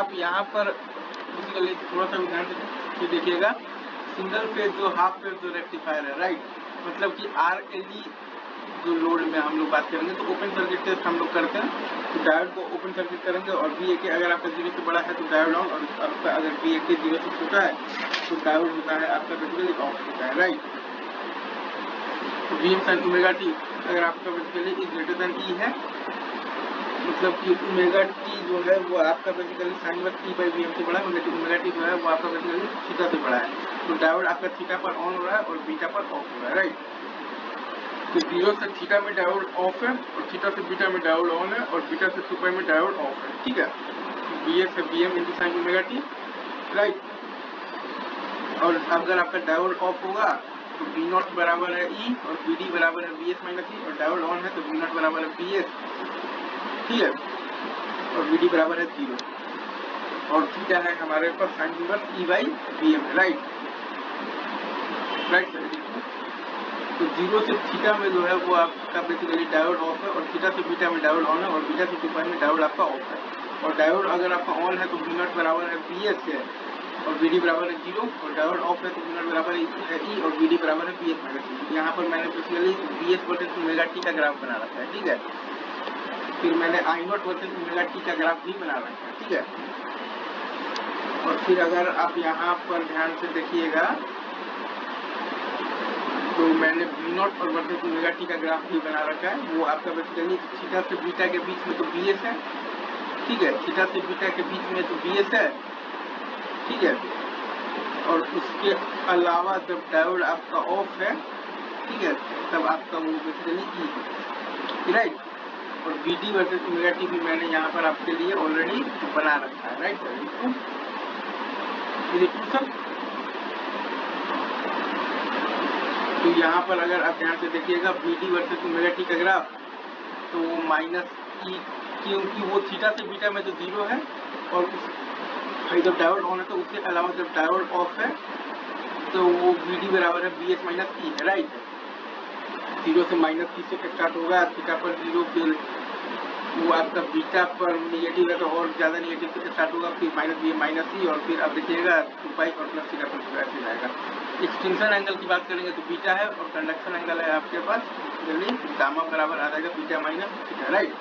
आप यहाँ पर बेसिकली थोड़ा सा ध्यान से देखिएगा, सिंगल फेज जो हाफ फेज जो रेक्टिफायर है, राइट, मतलब कि RLE जो लोड में हम लोग बात करेंगे तो ओपन सर्किट टेस्ट हम लोग करते हैं, तो डायोड को ओपन सर्किट करेंगे और VA अगर आपका 0 से बड़ा है तो डायोड ऑन, और आपका अगर VA 0 से छोटा है तो डायोड होता है आपका बेसिकली ऑफ होता है, राइट। तो VM sin ओमेगा टी अगर आपका basically is greater than E है, मतलब कि ओमेगा टी जो है वो आपका basically sine inverse E by VM से बड़ा है, मतलब ओमेगा टी जो है वो आपका बेसिकली थीटा से बड़ा है, तो डायोड आपका थीटा पर ऑन हो रहा है और बीटा पर ऑफ हो रहा है, राइट। तो 0 से थीटा में डायोड ऑफ है और थीटा से बीटा में डायोड ऑन है और बीटा से 2 पाई में डायोड ऑफ है, ठीक है। VS है VM into sine omega T, right. और अगर आपका डायोड ऑफ होगा तो V0 बराबर है E और VD बराबर है VS माइनस E, और डायोड ऑन है तो V0 बराबर है VS, ठीक है, और VD बराबर है 0, और थीटा है हमारे पास sine inverse E by VM, right, right sir. तो 0 से थीटा में जो है वो आपका बेसिकली डायोड ऑफ है और थीटा से बीटा में डायोड ऑन है और बीटा से 2 पाई में डायोड आपका ऑफ है, और डायोड अगर आपका ऑन है तो V0 बराबर है VS है और VD बराबर है 0, और डायोड ऑफ है तो V0 बराबर है E और VD बराबर है VS माइनस E। यहाँ पर मैंने basically VS versus omega T का ग्राफ बना रखा है, ठीक है। फिर मैंने I0 वर्सेस ओमेगा टी का ग्राफ भी बना रखा है, ठीक है। और फिर अगर आप यहाँ पर ध्यान से देखिएगा तो मैंने V0 और वर्सेस ओमेगा टी का ग्राफ भी बना रखा है, वो आपका बेसिकली थीटा से बीटा के बीच में तो VS है, ठीक है, थीटा से बीटा के बीच में तो VS है, ठीक है, और उसके अलावा जब डायोड आपका ऑफ है, ठीक है, तब आपका वो बेसिकली E है, राइट। और VD वर्सेस ओमेगा टी भी मैंने यहाँ पर आपके लिए ऑलरेडी बना रखा है, राइट सर। सर तो यहाँ पर अगर आप ध्यान से देखिएगा VD वर्सेस ओमेगा टी का ग्राफ, तो वो माइनस E, क्योंकि वो थीटा से बीटा में तो 0 है, और जब डायोड ऑन है तो उसके अलावा जब डायोड ऑफ है तो वो VD बराबर है VS माइनस E है, राइट। 0 से माइनस E से स्टार्ट होगा, थीटा पर 0, फिर वो आपका बीटा पर निगेटिव है तो और ज़्यादा निगेटिव से स्टार्ट होगा, फिर माइनस VM माइनस E, और फिर आप देखिएगा 2 पाई और प्लस थीटा पर ऐसे जाएगा। एक्सटेंशन एंगल की बात करेंगे तो बीटा है, और कंडक्शन एंगल है आपके पास गामा बराबर आ जाएगा बीटा माइनस थीटा, राइट।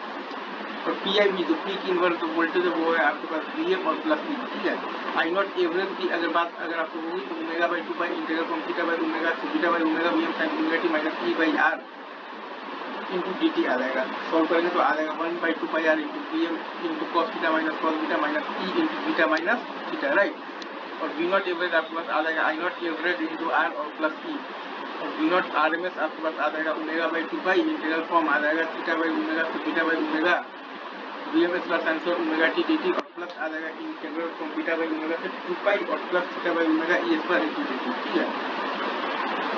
और PIV जो पीक इनवर्स जो वोल्टेज है वो है आपके पास VM और प्लस E, ठीक है। I0 एवरेज की अगर आपको होगी तो omega by 2 pi integral from theta by omega to beta by omega VM sine omega t minus E by R into DT आ जाएगा। सॉल्व करेंगे तो आ जाएगा 1 by 2 pi R into VM into cos theta minus cos beta minus E into beta minus theta, right. और V0 average आपके पास आ जाएगा I0 एवरेज इंटू R और प्लस E, और V0 RMS आपके पास आ जाएगा omega by 2 pi integral form आ जाएगा theta by omega to beta by omega VMS plus answer omega T DT, और प्लस आ जाएगा integral from beta by omega से 2 पाई और plus theta by omega E square into DT, ठीक है।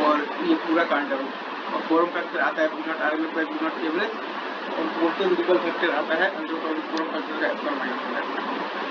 और ये पूरा कांटर, और फॉर्म फैक्टर आता है V0 RMS by V0 average, और वोल्टेज रिपल फैक्टर आता है अंडर फॉर्म फैक्टर का स्क्वायर माइनस।